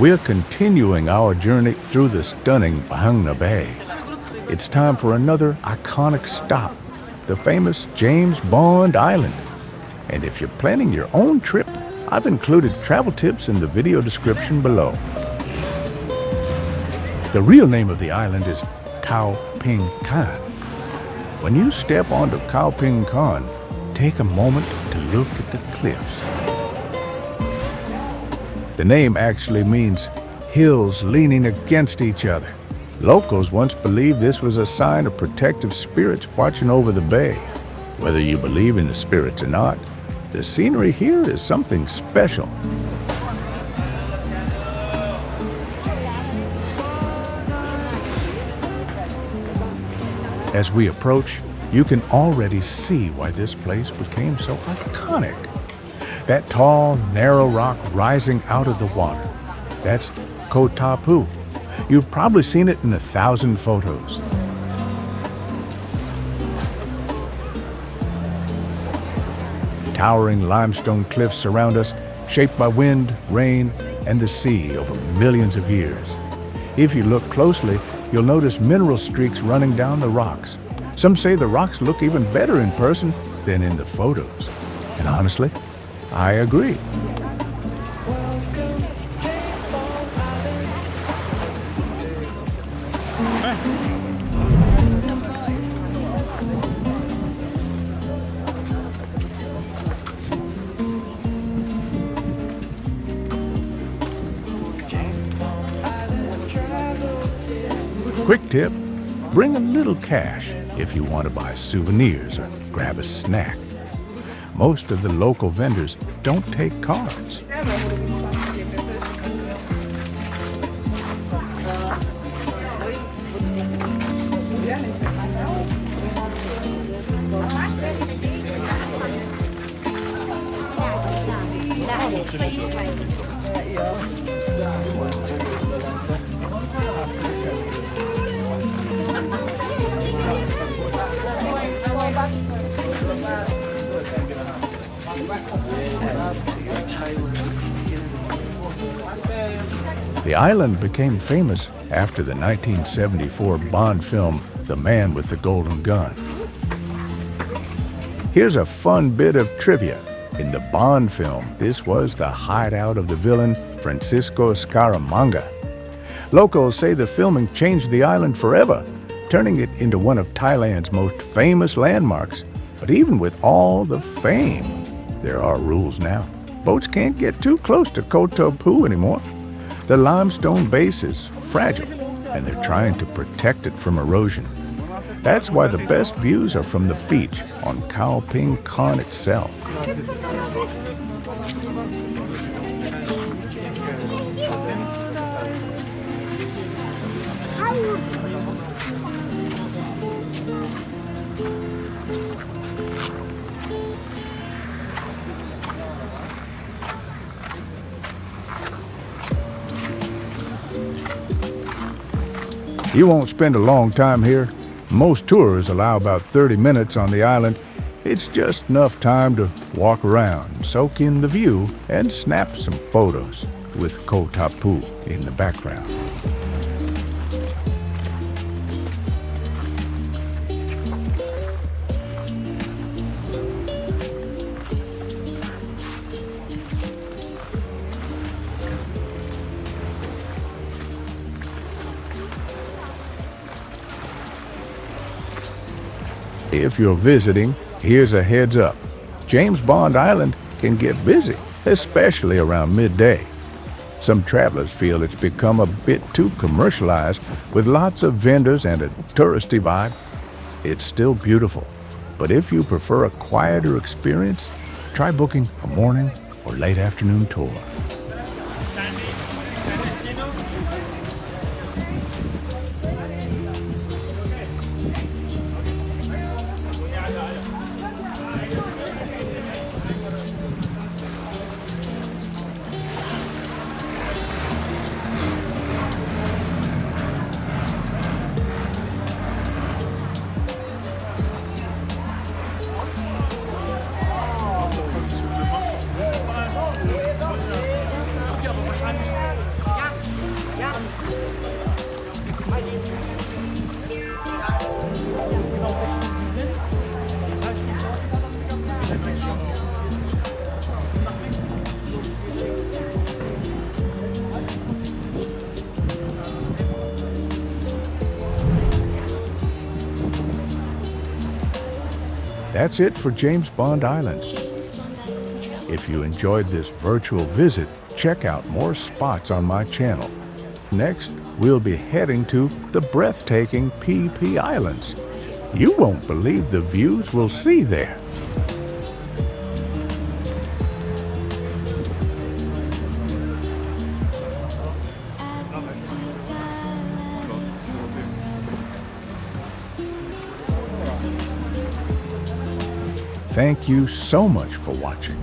We're continuing our journey through the stunning Phang Nga Bay. It's time for another iconic stop, the famous James Bond Island. And if you're planning your own trip, I've included travel tips in the video description below. The real name of the island is Khao Phing Kan. When you step onto Khao Phing Kan, take a moment to look at the cliffs. The name actually means hills leaning against each other. Locals once believed this was a sign of protective spirits watching over the bay. Whether you believe in the spirits or not, the scenery here is something special. As we approach, you can already see why this place became so iconic. That tall, narrow rock rising out of the water, that's Koh Tao Phu. You've probably seen it in 1,000 photos. Towering limestone cliffs surround us, shaped by wind, rain, and the sea over millions of years. If you look closely, you'll notice mineral streaks running down the rocks. Some say the rocks look even better in person than in the photos. And honestly, I agree. Quick tip, bring a little cash if you want to buy souvenirs or grab a snack. Most of the local vendors don't take cards. The island became famous after the 1974 Bond film, The Man with the Golden Gun. Here's a fun bit of trivia. In the Bond film, this was the hideout of the villain Francisco Scaramanga. Locals say the filming changed the island forever, turning it into one of Thailand's most famous landmarks. But even with all the fame, there are rules now. Boats can't get too close to Koh Tao Phu anymore. The limestone base is fragile, and they're trying to protect it from erosion. That's why the best views are from the beach on Khao Phing Kan itself. You won't spend a long time here. Most tours allow about 30 minutes on the island. It's just enough time to walk around, soak in the view, and snap some photos with Koh Tao Phu in the background. If you're visiting, here's a heads up. James Bond Island can get busy, especially around midday. Some travelers feel it's become a bit too commercialized with lots of vendors and a touristy vibe. It's still beautiful, but if you prefer a quieter experience, try booking a morning or late afternoon tour. That's it for James Bond Island. If you enjoyed this virtual visit, check out more spots on my channel. Next, we'll be heading to the breathtaking PP Islands. You won't believe the views we'll see there. Thank you so much for watching.